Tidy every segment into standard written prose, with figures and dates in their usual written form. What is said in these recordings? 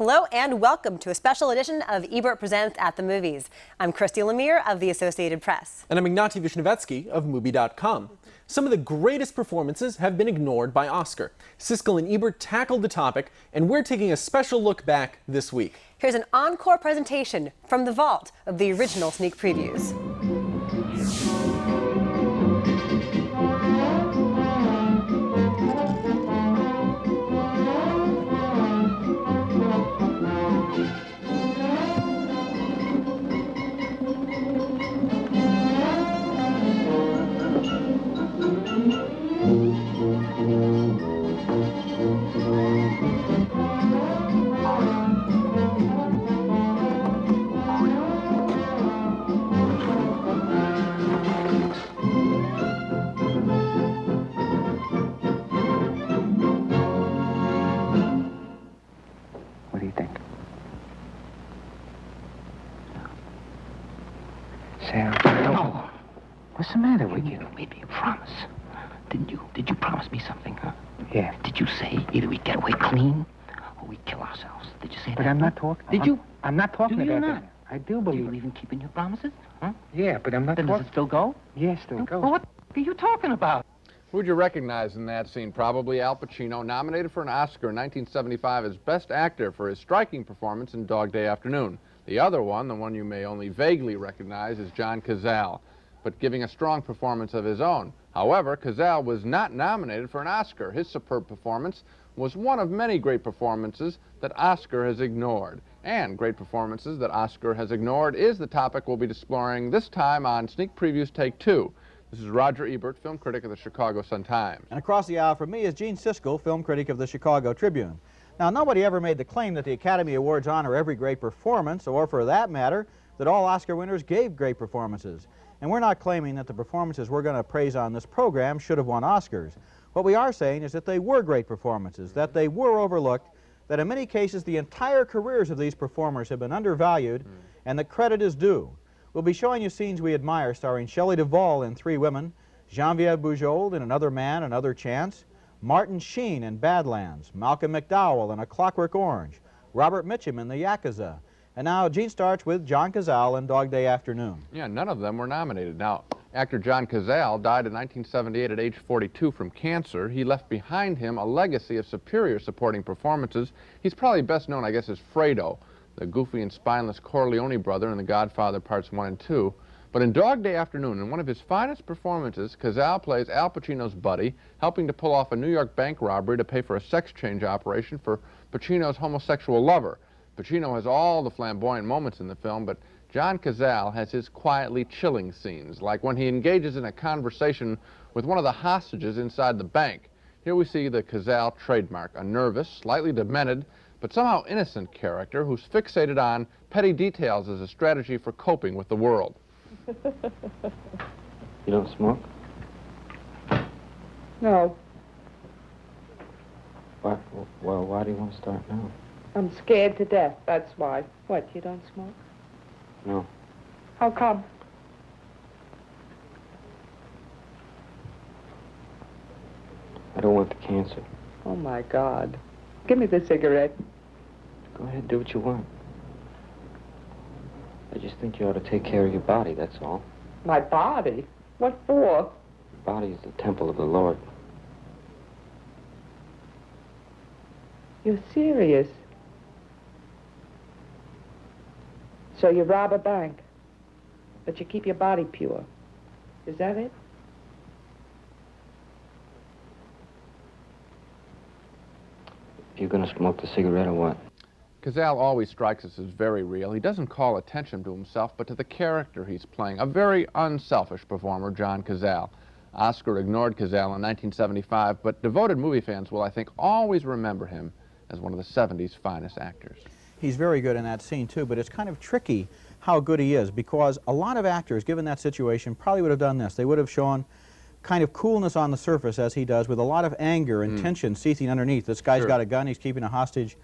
Hello and welcome to a special edition of Ebert Presents at the Movies. I'm Christy Lemire of the Associated Press. And I'm Ignacy Vishnevetsky of Movie.com. Some of the greatest performances have been ignored by Oscar. Siskel and Ebert tackled the topic, and we're taking a special look back this week. Here's an encore presentation from the vault of the original sneak previews. What do you think? Sarah? No. What's the matter with you? You made me a promise, didn't you? Did you promise me something, huh? Yeah. Did you say either we get away clean or we kill ourselves? Did you say that? But I'm not talking. Did you? I'm not talking Do you about not? that. I do Do believe you believe in keeping your promises? Huh? Yeah, but I'm not Then does talking. it still go? Yeah, still goes. Well, what are you talking about? Who'd you recognize in that scene? Probably Al Pacino, nominated for an Oscar in 1975 as Best Actor for his striking performance in Dog Day Afternoon. The other one, the one you may only vaguely recognize, is John Cazale, but giving a strong performance of his own. However, Cazale was not nominated for an Oscar. His superb performance was one of many great performances that Oscar has ignored. And great performances that Oscar has ignored is the topic we'll be exploring this time on Sneak Previews Take 2. This is Roger Ebert, film critic of the Chicago Sun-Times. And across the aisle from me is Gene Siskel, film critic of the Chicago Tribune. Now, nobody ever made the claim that the Academy Awards honor every great performance, or for that matter, that all Oscar winners gave great performances. And we're not claiming that the performances we're going to praise on this program should have won Oscars. What we are saying is that they were great performances, that they were overlooked, that in many cases the entire careers of these performers have been undervalued, and that credit is due. We'll be showing you scenes we admire starring Shelley Duvall in Three Women, Geneviève Bujold in Another Man, Another Chance, Martin Sheen in Badlands, Malcolm McDowell in A Clockwork Orange, Robert Mitchum in The Yakuza. And now Gene starts with John Cazale in Dog Day Afternoon. Yeah, none of them were nominated. Now, actor John Cazale died in 1978 at age 42 from cancer. He left behind him a legacy of superior supporting performances. He's probably best known, I guess, as Fredo, the goofy and spineless Corleone brother in The Godfather Parts 1 and 2. But in Dog Day Afternoon, in one of his finest performances, Cazale plays Al Pacino's buddy, helping to pull off a New York bank robbery to pay for a sex change operation for Pacino's homosexual lover. Pacino has all the flamboyant moments in the film, but John Cazale has his quietly chilling scenes, like when he engages in a conversation with one of the hostages inside the bank. Here we see the Cazale trademark, a nervous, slightly demented, but somehow innocent character who's fixated on petty details as a strategy for coping with the world. You don't smoke? No, Why, well, why do you want to start now? I'm scared to death, that's why. What, you don't smoke? No. How come? I don't want the cancer. Oh, my God. Give me the cigarette. Go ahead, do what you want. I just think you ought to take care of your body, that's all. My body? What for? Your body is the temple of the Lord. You're serious. So you rob a bank, but you keep your body pure. Is that it? You gonna smoke the cigarette or what? Cazale always strikes us as very real. He doesn't call attention to himself, but to the character he's playing. A very unselfish performer, John Cazale. Oscar ignored Cazale in 1975, but devoted movie fans will, I think, always remember him as one of the 70s finest actors. He's very good in that scene, too, but it's kind of tricky how good he is, because a lot of actors, given that situation, probably would have done this. They would have shown kind of coolness on the surface, as he does, with a lot of anger and tension seething underneath. This guy's got a gun, he's keeping a hostage.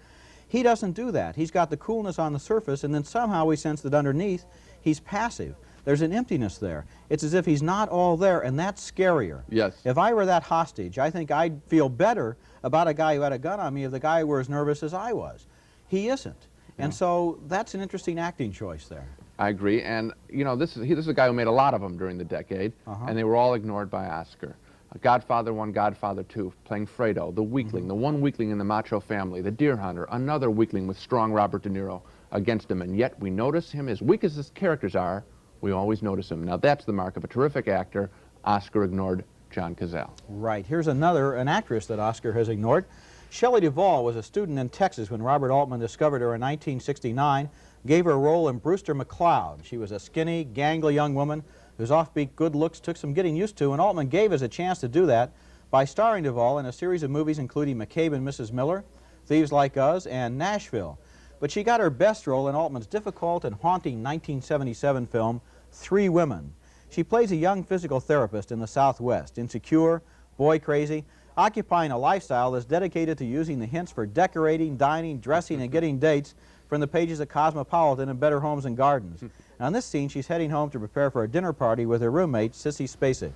He doesn't do that. He's got the coolness on the surface, and then somehow we sense that underneath, he's passive. There's an emptiness there. It's as if he's not all there, and that's scarier. Yes. If I were that hostage, I think I'd feel better about a guy who had a gun on me if the guy were as nervous as I was. He isn't. And so that's an interesting acting choice there. I agree, and you know, this is a guy who made a lot of them during the decade, and they were all ignored by Oscar. Godfather 1, Godfather 2, playing Fredo, the weakling, the one weakling in the macho family, the deer hunter, another weakling with strong Robert De Niro against him, and yet we notice him, as weak as his characters are, we always notice him. Now that's the mark of a terrific actor. Oscar ignored John Cazale. Right. Here's an actress that Oscar has ignored. Shelley Duvall was a student in Texas when Robert Altman discovered her in 1969, gave her a role in Brewster McCloud. She was a skinny, gangly young woman whose offbeat good looks took some getting used to, and Altman gave us a chance to do that by starring Duvall in a series of movies including McCabe and Mrs. Miller, Thieves Like Us, and Nashville. But she got her best role in Altman's difficult and haunting 1977 film, Three Women. She plays a young physical therapist in the Southwest, insecure, boy-crazy, occupying a lifestyle that's dedicated to using the hints for decorating, dining, dressing, and getting dates from the pages of Cosmopolitan and Better Homes and Gardens. Now, in this scene, she's heading home to prepare for a dinner party with her roommate, Sissy Spacek.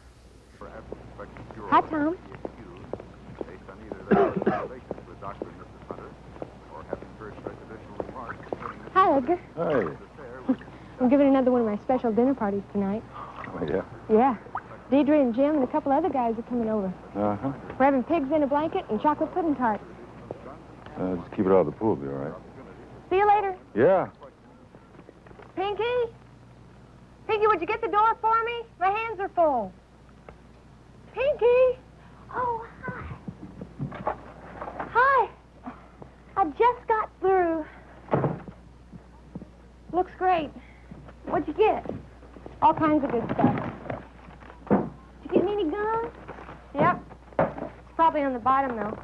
Hi, Tom. Hi, Edgar. Hi. I'm giving another one of my special dinner parties tonight. Oh, yeah? Yeah. Deidre and Jim and a couple other guys are coming over. Uh-huh. We're having pigs in a blanket and chocolate pudding tarts. Just keep it out of the pool, be all right. See you later. Yeah. Pinky? Pinky, would you get the door for me? My hands are full. Pinky? Oh, hi. Hi. I just got through. Looks great. What'd you get? All kinds of good stuff. Did you get me any gum? Yep. It's probably on the bottom, though.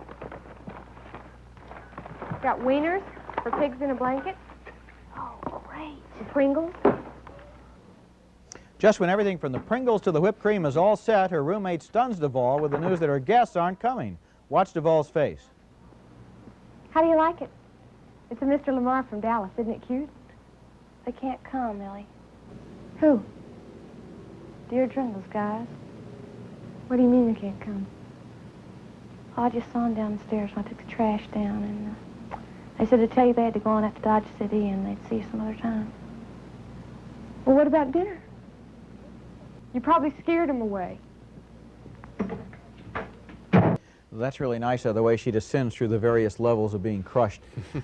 Got wieners for pigs in a blanket. Oh, great. And Pringles. Just when everything from the Pringles to the whipped cream is all set, her roommate stuns Duvall with the news that her guests aren't coming. Watch Duvall's face. How do you like it? It's a Mr. Lamar from Dallas. Isn't it cute? They can't come, Millie. Who? Deirdre and those guys. What do you mean they can't come? Oh, I just saw them down the stairs when I took the trash down, and they said to tell you they had to go on up to Dodge City and they'd see you some other time. Well, what about dinner? You probably scared them away. That's really nice, the way she descends through the various levels of being crushed.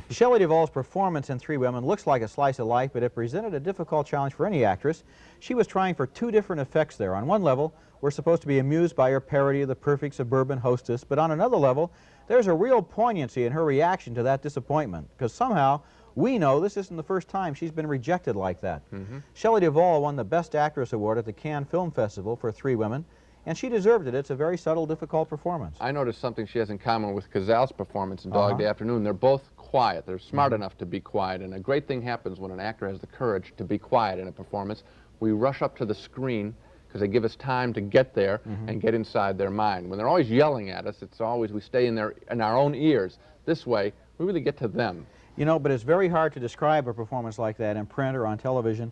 Shelley Duvall's performance in Three Women looks like a slice of life, but it presented a difficult challenge for any actress. She was trying for two different effects there. On one level, we're supposed to be amused by her parody of the perfect suburban hostess, but on another level, there's a real poignancy in her reaction to that disappointment, because somehow we know this isn't the first time she's been rejected like that. Shelley Duvall won the Best Actress Award at the Cannes Film Festival for Three Women, and she deserved it. It's a very subtle, difficult performance. I noticed something she has in common with Cazale's performance in Dog Day Afternoon. They're both quiet. They're smart enough to be quiet, and a great thing happens when an actor has the courage to be quiet in a performance. We rush up to the screen because they give us time to get there and get inside their mind. When they're always yelling at us, it's always we stay in our own ears. This way, we really get to them. You know, but it's very hard to describe a performance like that in print or on television.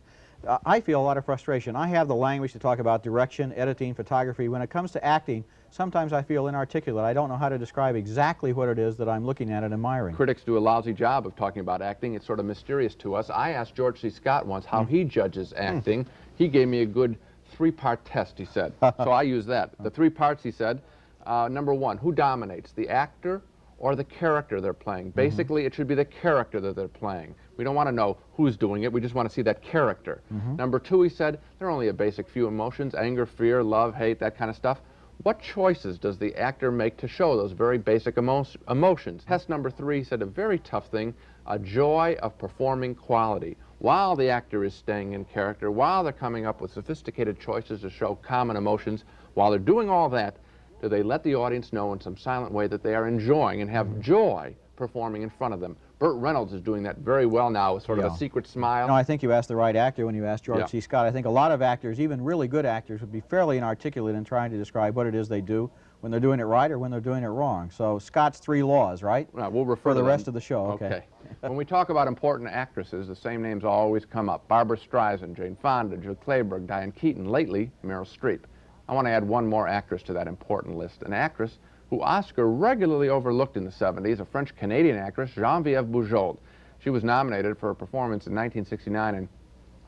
I feel a lot of frustration. I have the language to talk about direction, editing, photography. When it comes to acting, sometimes I feel inarticulate. I don't know how to describe exactly what it is that I'm looking at and admiring. Critics do a lousy job of talking about acting. It's sort of mysterious to us. I asked George C. Scott once how he judges acting. He gave me a good three-part test, he said. So I use that. The three parts, he said, number one, who dominates, the actor or the character they're playing? Basically, it should be the character that they're playing. We don't want to know who's doing it. We just want to see that character. Number two, he said, there are only a basic few emotions, anger, fear, love, hate, that kind of stuff. What choices does the actor make to show those very basic emotions? Test number three, he said a very tough thing, a joy of performing quality. While the actor is staying in character, while they're coming up with sophisticated choices to show common emotions, while they're doing all that, do they let the audience know in some silent way that they are enjoying and have joy performing in front of them? Burt Reynolds is doing that very well now with sort of a secret smile. No, I think you asked the right actor when you asked George C. Scott. I think a lot of actors, even really good actors, would be fairly inarticulate in trying to describe what it is they do when they're doing it right or when they're doing it wrong. So Scott's three laws, right? We'll refer for to the them. rest of the show. Okay. When we talk about important actresses, the same names always come up. Barbra Streisand, Jane Fonda, Jill Clayburgh, Diane Keaton, lately Meryl Streep. I want to add one more actress to that important list, an actress who Oscar regularly overlooked in the 70s, a French-Canadian actress, Geneviève Bujold. She was nominated for a performance in 1969 in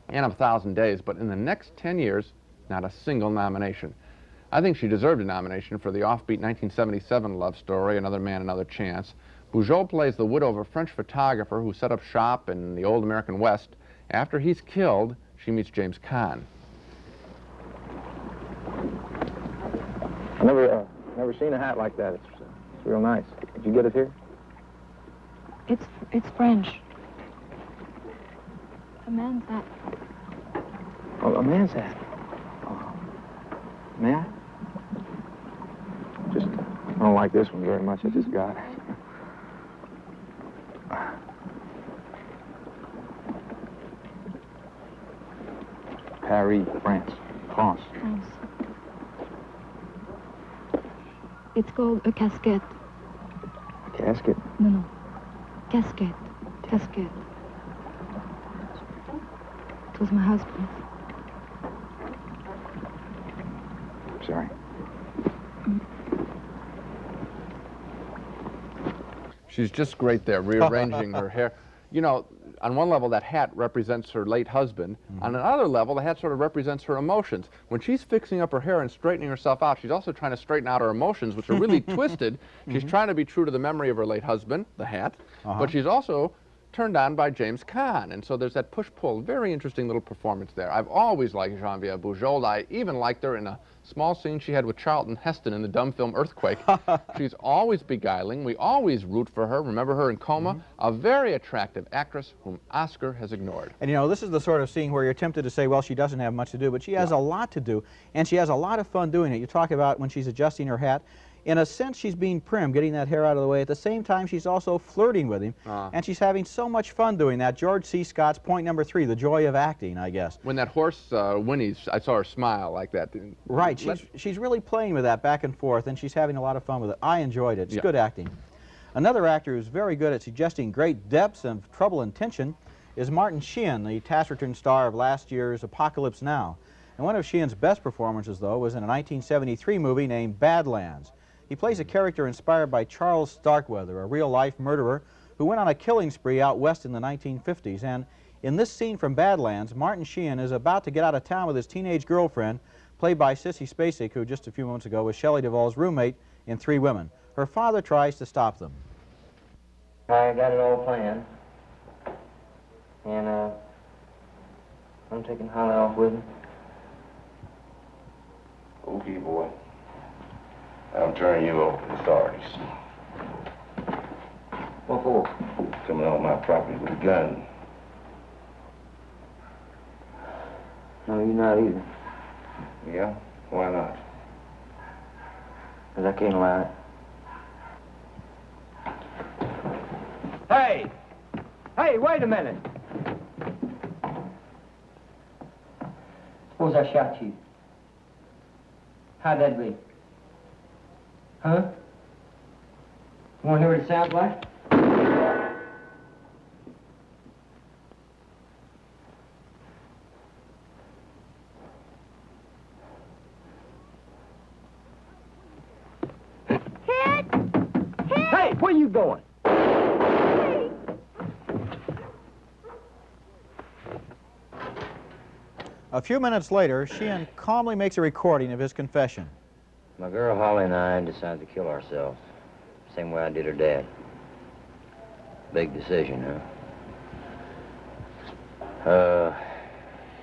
Anne of a Thousand Days, but in the next 10 years, not a single nomination. I think she deserved a nomination for the offbeat 1977 love story, Another Man, Another Chance. Bujold plays the widow of a French photographer who set up shop in the old American West. After he's killed, she meets James Caan. I've never seen a hat like that. It's real nice. Did you get it here? It's French. A man's hat. Oh, a man's hat. Oh. May I? I don't like this one very much. I just got it. Paris, France. France. France. It's called a casquette. A casket? No. Casquette. Casquette. It was my husband. Sorry. She's just great there, rearranging her hair. You know, on one level, that hat represents her late husband. On another level, the hat sort of represents her emotions. When she's fixing up her hair and straightening herself out, she's also trying to straighten out her emotions, which are really twisted. She's trying to be true to the memory of her late husband, the hat, but she's also turned on by James Caan, and so there's that push-pull. Very interesting little performance there. I've always liked Geneviève Bujold. I even liked her in a small scene she had with Charlton Heston in the dumb film Earthquake. She's always beguiling. We always root for her. Remember her in Coma? A very attractive actress whom Oscar has ignored. And you know, this is the sort of scene where you're tempted to say, well, she doesn't have much to do, but she has a lot to do, and she has a lot of fun doing it. You talk about when she's adjusting her hat. In a sense, she's being prim, getting that hair out of the way. At the same time, she's also flirting with him, and she's having so much fun doing that. George C. Scott's point number 3, the joy of acting, I guess. When that horse whinnies, I saw her smile like that. Right, she's really playing with that back and forth, and she's having a lot of fun with it. I enjoyed it. It's good acting. Another actor who's very good at suggesting great depths of trouble and tension is Martin Sheen, the taciturn star of last year's Apocalypse Now. And one of Sheen's best performances, though, was in a 1973 movie named Badlands. He plays a character inspired by Charles Starkweather, a real-life murderer who went on a killing spree out west in the 1950s. And in this scene from Badlands, Martin Sheen is about to get out of town with his teenage girlfriend, played by Sissy Spacek, who just a few moments ago was Shelley Duvall's roommate in Three Women. Her father tries to stop them. I got it all planned. And, I'm taking Holly off with me. Okay, boy. I'm turning you over to the authorities. What for? Coming on my property with a gun. No, you're not either. Yeah? Why not? Because I can't allow it. Hey! Hey, wait a minute! Suppose I shot you. How'd that be? Huh? You want to hear what it sounds like? Hey, where you going? A few minutes later, Sheen calmly makes a recording of his confession. My girl Holly and I decided to kill ourselves. Same way I did her dad. Big decision, huh?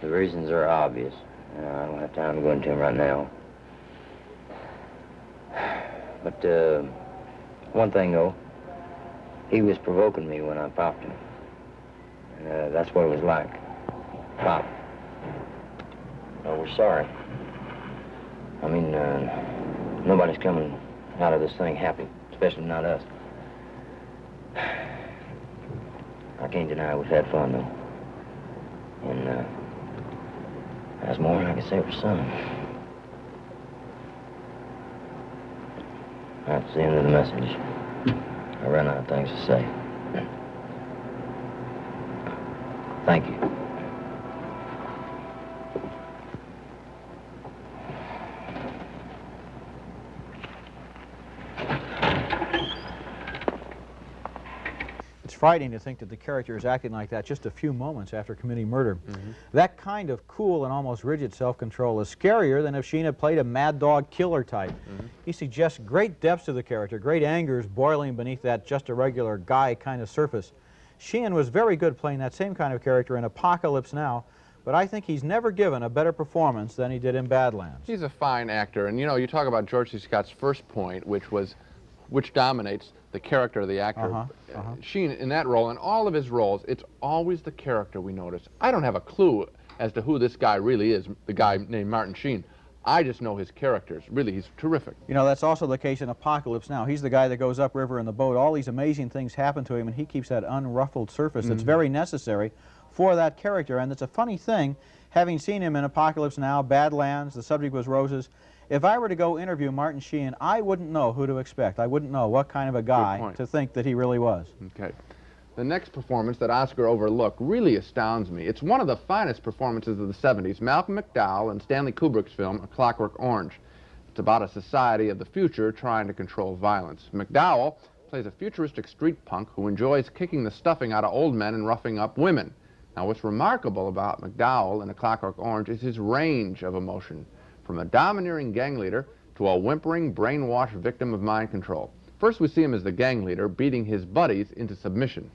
The reasons are obvious. I don't have time to go into them right now. But, one thing, though, he was provoking me when I popped him. And, that's what it was like. Pop. Oh, we're sorry. I mean, nobody's coming out of this thing happy, especially not us. I can't deny we've had fun, though. And, that's more than I can say for some. That's the end of the message. I ran out of things to say. Thank you. frightening to think that the character is acting like that just a few moments after committing murder. That kind of cool and almost rigid self-control is scarier than if Sheen had played a mad dog killer type. He suggests great depths to the character, great angers boiling beneath that just a regular guy kind of surface. Sheen was very good playing that same kind of character in Apocalypse Now, but I think he's never given a better performance than he did in Badlands. He's a fine actor, and you know, you talk about George C. Scott's first point, which dominates the character of the actor. Sheen, in that role, in all of his roles, it's always the character we notice. I don't have a clue as to who this guy really is, the guy named Martin Sheen. I just know his characters. Really, he's terrific. You know, that's also the case in Apocalypse Now. He's the guy that goes upriver in the boat. All these amazing things happen to him, and he keeps that unruffled surface that's very necessary for that character. And it's a funny thing, having seen him in Apocalypse Now, Badlands, The Subject Was Roses, if I were to go interview Martin Sheen, I wouldn't know who to expect. I wouldn't know what kind of a guy to think that he really was. Okay. The next performance that Oscar overlooked really astounds me. It's one of the finest performances of the 70s, Malcolm McDowell in Stanley Kubrick's film, A Clockwork Orange. It's about a society of the future trying to control violence. McDowell plays a futuristic street punk who enjoys kicking the stuffing out of old men and roughing up women. Now, what's remarkable about McDowell in A Clockwork Orange is his range of emotion, from a domineering gang leader to a whimpering, brainwashed victim of mind control. First, we see him as the gang leader beating his buddies into submission.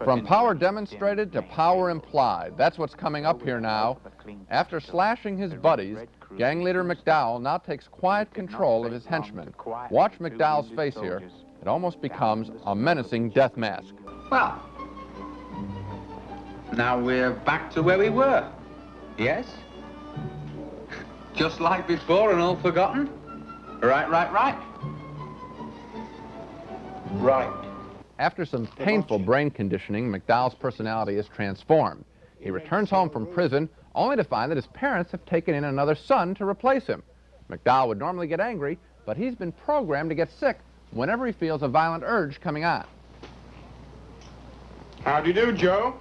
From power demonstrated to power implied. That's what's coming up here now. After slashing his buddies, gang leader McDowell now takes quiet control of his henchmen. Watch McDowell's face here. It almost becomes a menacing death mask. Well, now we're back to where we were. Yes? Just like before and all forgotten? Right. Right. After some painful brain conditioning, McDowell's personality is transformed. He returns home from prison only to find that his parents have taken in another son to replace him. McDowell would normally get angry, but he's been programmed to get sick whenever he feels a violent urge coming on. How do you do, Joe?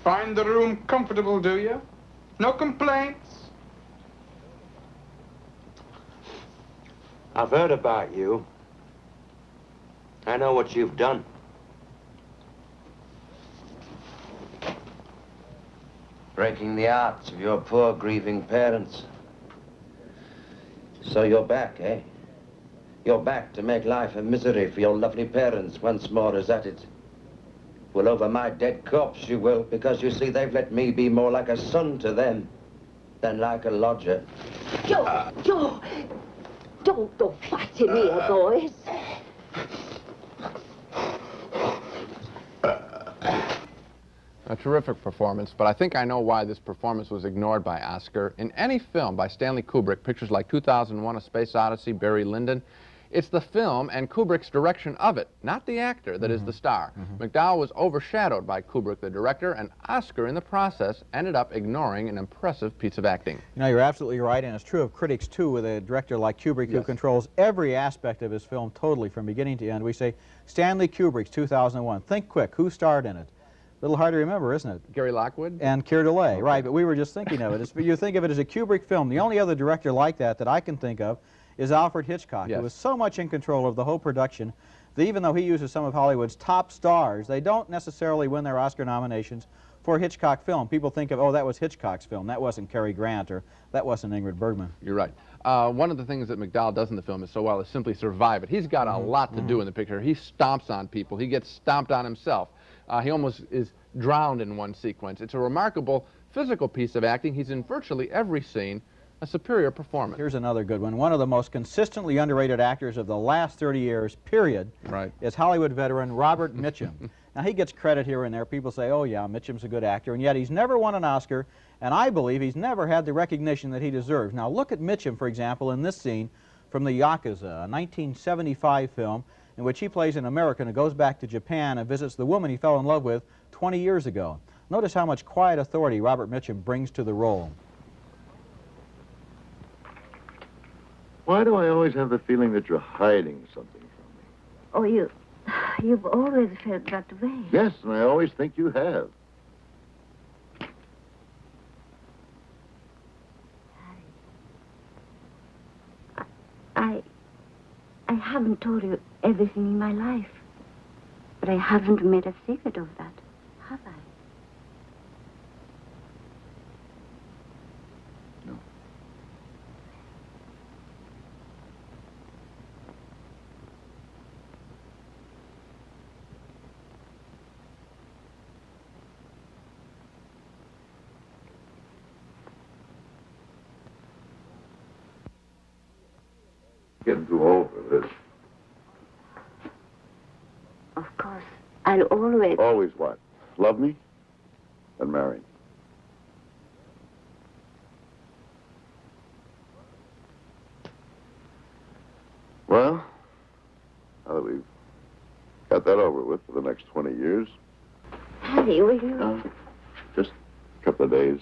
Find the room comfortable, do you? No complaints? I've heard about you. I know what you've done. Breaking the hearts of your poor, grieving parents. So you're back, eh? You're back to make life a misery for your lovely parents once more, is that it? Well, over my dead corpse you will, because you see they've let me be more like a son to them than like a lodger. Joe, don't go fighting here, boys. A terrific performance, but I think I know why this performance was ignored by Oscar. In any film by Stanley Kubrick, pictures like 2001: A Space Odyssey, Barry Lyndon, it's the film and Kubrick's direction of it, not the actor, that is the star. McDowell was overshadowed by Kubrick, the director, and Oscar, in the process, ended up ignoring an impressive piece of acting. You know, you're absolutely right, and it's true of critics, too, with a director like Kubrick who controls every aspect of his film totally from beginning to end. We say, Stanley Kubrick's 2001. Think quick. Who starred in it? A little hard to remember, isn't it? Gary Lockwood? And Keir Dullea, right, but we were just thinking of it. You think of it as a Kubrick film. The only other director like that I can think of is Alfred Hitchcock, who was so much in control of the whole production that even though he uses some of Hollywood's top stars, they don't necessarily win their Oscar nominations for a Hitchcock film. People think of, oh, that was Hitchcock's film. That wasn't Cary Grant, or that wasn't Ingrid Bergman. You're right. One of the things that McDowell does in the film is so well is simply survive it. He's got a lot to do in the picture. He stomps on people. He gets stomped on himself. He almost is drowned in one sequence. It's a remarkable physical piece of acting. He's in virtually every scene. A superior performance. Here's another good one. One of the most consistently underrated actors of the last 30 years, period, is Hollywood veteran Robert Mitchum. Now, he gets credit here and there. People say, oh, yeah, Mitchum's a good actor, and yet he's never won an Oscar, and I believe he's never had the recognition that he deserves. Now, look at Mitchum, for example, in this scene from The Yakuza, a 1975 film in which he plays an American who goes back to Japan and visits the woman he fell in love with 20 years ago. Notice how much quiet authority Robert Mitchum brings to the role. Why do I always have the feeling that you're hiding something from me? Oh, you've always felt that way. Yes, and I always think you have. I haven't told you everything in my life. But I haven't made a secret of that, have I? No. Getting too old for this. Of course, I'll always... Always what? Love me? And marry me. Well, now that we've got that over with for the next 20 years. Harry, will you... Just a couple of days.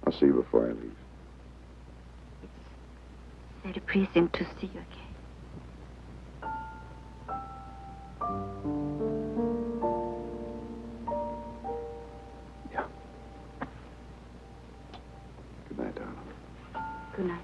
I'll see you before I leave. Very pleasing to see you again. Yeah. Good night, darling. Good night.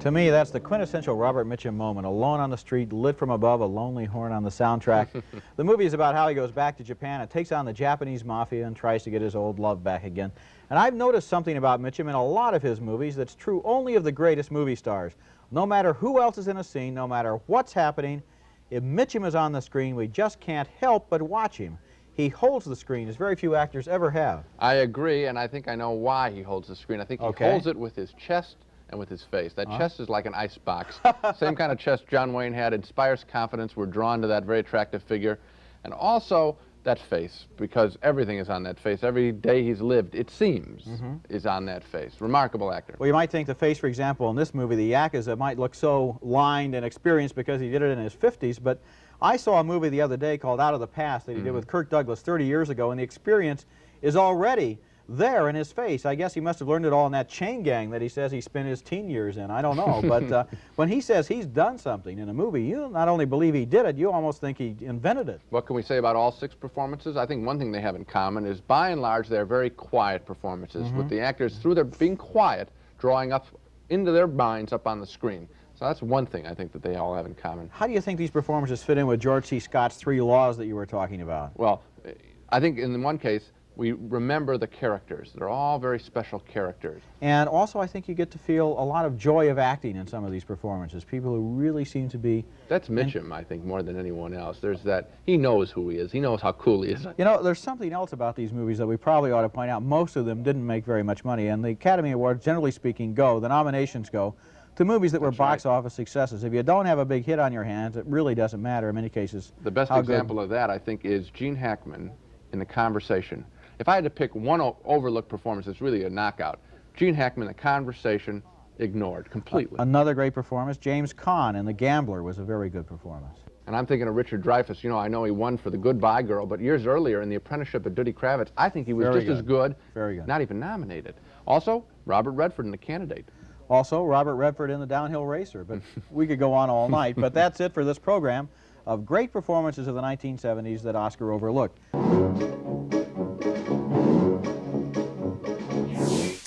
To me, that's the quintessential Robert Mitchum moment. Alone on the street, lit from above, a lonely horn on the soundtrack. The movie is about how he goes back to Japan and takes on the Japanese mafia and tries to get his old love back again. And I've noticed something about Mitchum in a lot of his movies that's true only of the greatest movie stars. No matter who else is in a scene, no matter what's happening, if Mitchum is on the screen, we just can't help but watch him. He holds the screen as very few actors ever have. I agree, and I think I know why he holds the screen. I think he holds it with his chest and with his face. That chest is like an ice box. Same kind of chest John Wayne had, inspires confidence. We're drawn to that very attractive figure. And also that face, because everything is on that face. Every day he's lived, it seems, is on that face. Remarkable actor. Well, you might think the face, for example, in this movie, the Yakuza, might look so lined and experienced because he did it in his 50s, but I saw a movie the other day called Out of the Past that he did with Kirk Douglas 30 years ago, and the experience is already there in his face. I guess he must have learned it all in that chain gang that he says he spent his teen years in. I don't know, but when he says he's done something in a movie, you not only believe he did it, you almost think he invented it. What can we say about all 6 performances? I think one thing they have in common is, by and large, they're very quiet performances, with the actors, through their being quiet, drawing up into their minds up on the screen. So that's one thing I think that they all have in common. How do you think these performances fit in with George C. Scott's 3 laws that you were talking about? Well, I think in one case, we remember the characters. They're all very special characters. And also, I think you get to feel a lot of joy of acting in some of these performances. People who really seem to be... That's Mitchum, I think, more than anyone else. There's that, he knows who he is. He knows how cool he is. You know, there's something else about these movies that we probably ought to point out. Most of them didn't make very much money, and the Academy Awards, generally speaking, the nominations go to movies that were box office successes. If you don't have a big hit on your hands, it really doesn't matter in many cases. The best example of that, I think, is Gene Hackman in The Conversation. If I had to pick one overlooked performance that's really a knockout, Gene Hackman, The Conversation, ignored completely. Another great performance, James Caan in The Gambler was a very good performance. And I'm thinking of Richard Dreyfuss. You know, I know he won for The Goodbye Girl, but years earlier in The Apprenticeship of Duddy Kravitz, I think he was just as good, not even nominated. Also, Robert Redford in The Candidate. Also, Robert Redford in The Downhill Racer, but we could go on all night. But that's it for this program of great performances of the 1970s that Oscar overlooked.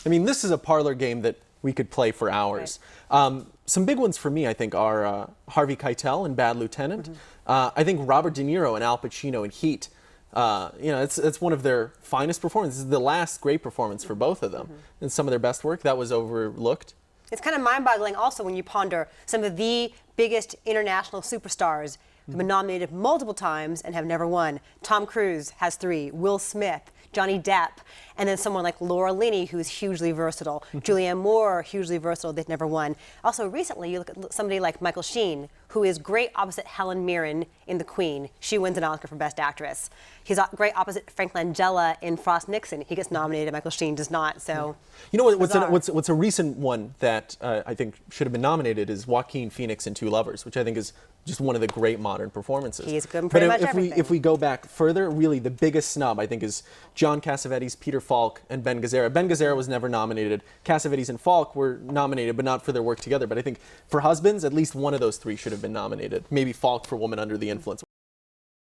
I mean, this is a parlor game that we could play for hours. Some big ones for me, I think, are Harvey Keitel in Bad Lieutenant. I think Robert De Niro and Al Pacino in Heat. You know, it's one of their finest performances. This is the last great performance for both of them. And some of their best work, that was overlooked. It's kind of mind-boggling also when you ponder some of the biggest international superstars have been nominated multiple times and have never won. Tom Cruise has 3, Will Smith, Johnny Depp. And then someone like Laura Linney, who's hugely versatile. Julianne Moore, hugely versatile. They've never won. Also, recently, you look at somebody like Michael Sheen, who is great opposite Helen Mirren in The Queen. She wins an Oscar for Best Actress. He's great opposite Frank Langella in Frost Nixon. He gets nominated. Michael Sheen does not. So, you know what's a recent one that I think should have been nominated is Joaquin Phoenix in Two Lovers, which I think is just one of the great modern performances. He's good in pretty much everything. If we go back further, really the biggest snub I think is John Cassavetes, Peter Falk, and Ben Gazzara. Ben Gazzara was never nominated. Cassavetes and Falk were nominated, but not for their work together. But I think for Husbands, at least one of those three should have been nominated. Maybe Falk for Woman Under the Influence.